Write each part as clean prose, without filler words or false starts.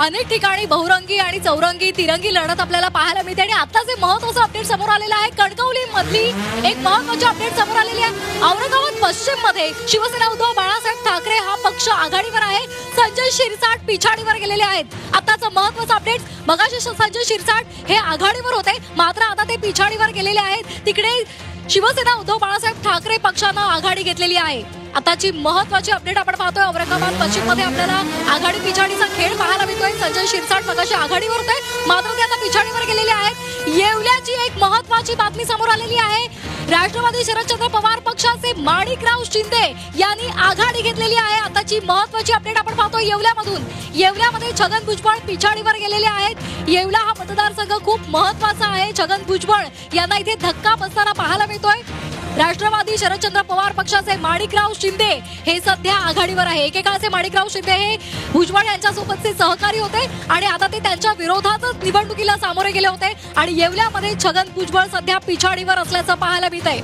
अनेक ठिकाणी बहुरंगी आणि चौरंगी तिरंगी लढत आपल्याला पाहायला मिळते आणि आता जे महत्त्वाचं अपडेट समोर आलेलं आहे कणकवली मधली एक महत्त्वाची अपडेट समोर आलेली आहे। औरंगाबाद पश्चिम मध्ये शिवसेना उद्धव बाळासाहेब ठाकरे हा पक्ष आघाडीवर आहे, संजय शिरसाट पिछाडीवर गेलेले आहेत। आताचं महत्त्वाचं अपडेट, मगाशी संजय शिरसाट हे आघाडीवर होते मात्र आता ते पिछाडीवर गेलेले आहेत। तिकडे शिवसेना उद्धव बाळासाहेब ठाकरे पक्षानं आघाडी घेतलेली आहे। आताची महत्त्वाची अपडेट आपण पाहतोय औरंगाबाद पश्चिम मध्ये आपल्याला आघाडी पिछाडीचा खेळ पाहायला मिळतोय। संजय शिरसाट मगाशी आघाडीवर होते मात्र ते आता पिछाडीवर गेलेले आहेत। येवल्याची एक महत्त्वाची बातमी समोर आलेली आहे। राष्ट्रवादी शरदचंद्र पवार पक्षाचे माणिकराव शिंदे यांनी आघाडी घेतलेली आहे। आताची महत्त्वाची अपडेट आपण पाहतोय येवल्यामधून। येवल्यामध्ये छगन भुजबळ पिछाडीवर गेलेले आहेत। येवला हा मतदारसंघ खूप महत्त्वाचा आहे। छगन भुजबळ यांना इथे धक्का बसताना पाहायला मिळतोय। राष्ट्रवादी शरदचंद्र पवार पक्षाचे माणिकराव शिंदे हे सध्या आघाडीवर आहे। एकेकाळचे माणिकराव शिंदे हे भुजबळ यांच्यासोबतचे सहकारी होते आणि आता ते त्यांच्या विरोधातच निवडणुकीला सामोरे गेले होते आणि येवल्यामध्ये छगन भुजबळ सध्या पिछाडीवर असल्याचं पाहायला मिळतंय।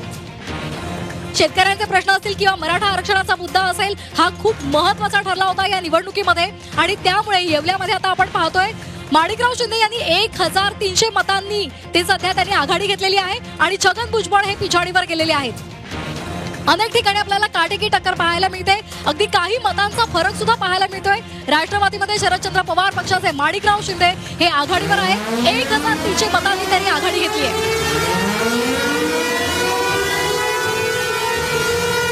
शेतकऱ्यांचे प्रश्न असतील किंवा मराठा आरक्षणाचा मुद्दा असेल हा खूप महत्त्वाचा ठरला होता या निवडणुकीमध्ये आणि त्यामुळे येवल्यामध्ये आता आपण पाहतोय माणिकराव शिंदे यांनी 1300 मतांनी ते सध्या त्यांनी आघाडी घेतलेली आहे आणि छगन भुजबळ हे पिछाडीवर गेलेले आहेत। अनेक ठिकाणी आपल्याला काटेकी टक्कर पाहायला मिळते, अगदी काही मतांचा फरक सुद्धा पाहायला मिळतोय। राष्ट्रवादीमध्ये शरदचंद्र पवार पक्षाचे माणिकराव शिंदे हे आघाडीवर आहे, 1300 मतांनी त्यांनी आघाडी घेतली आहे।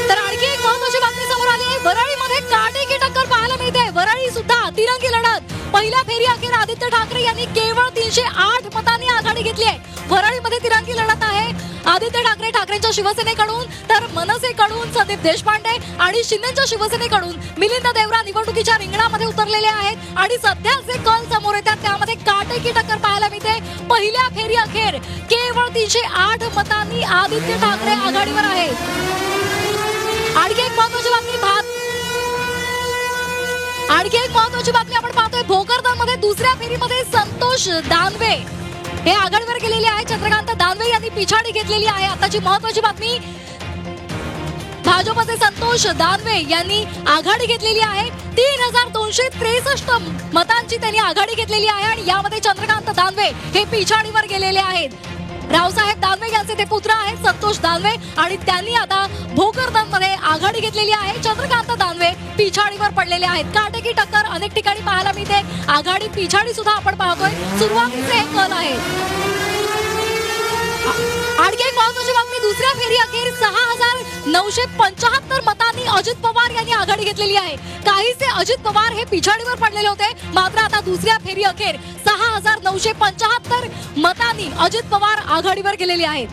तर आणखी एक महत्त्वाची बातमी समोर आली आहे, वरळीमध्ये काटेकी टक्कर पाहायला मिळते। वरळी सुद्धा तिरंगी लढत, पहिल्या फेरी अखेर आदित्य ठाकरे यांनी केवळ 308 मतांनी आघाडी घेतली आहे। वरळीमध्ये तिरंगी लढत आहे, आदित्य ठाकरे ठाकरेंच्या शिवसेनेकडून तर मनसेकडून संदीप देशपांडे आणि शिंदेच्या शिवसेनेकडून मिलिंद देवरा निवडणुकीच्या रिंगणामध्ये उतरलेले आहेत आणि सध्या जे कल समोर येतात त्यामध्ये काटेकी टक्कर पाहायला मिळते। पहिल्या फेरी अखेर केवळ 308 मतांनी आदित्य ठाकरे आघाडीवर आहेत। आणखी एक महत्त्वाची बातमी आपण पाहतोय, भोकरदनमध्ये दुसऱ्या फेरीमध्ये संतोष दानवे हे आघाडीवर गेलेले आहे। चंद्रकांत दानवे यांनी पिछाडी घेतलेली आहे। आताची महत्त्वाची बातमी, भाजपचे संतोष दानवे यांनी आघाडी घेतलेली आहे। 3263 मतांची त्यांनी आघाडी घेतलेली आहे आणि यामध्ये चंद्रकांत दानवे हे पिछाडीवर गेलेले आहेत। रावसाहेब दानवे यांचे ते पुत्र आहेत संतोष दानवे आणि त्यांनी आता भोकरदनमध्ये आघाडी घेतलेली आहे। चंद्रकांत दानवे पिछाडीवर पडलेले आहेत। काटेकी टक्कर अनेक ठिकाणी पाहायला मिळते, आघाडी पिछाडी सुद्धा आपण पाहतोय। सुरुवातीचे हे कल आहेत। आणखी एक महत्त्वाची बातमी, दुसऱ्या फेरी अखेर 6975 मतांनी अजित पवार यांनी आघाडी घेतलेली आहे। काहीसे अजित पवार हे पिछाडीवर पडलेले होते मात्र आता दुसऱ्या फेरी अखेर 6975 मतांनी अजित पवार आघाडीवर गेलेले आहेत।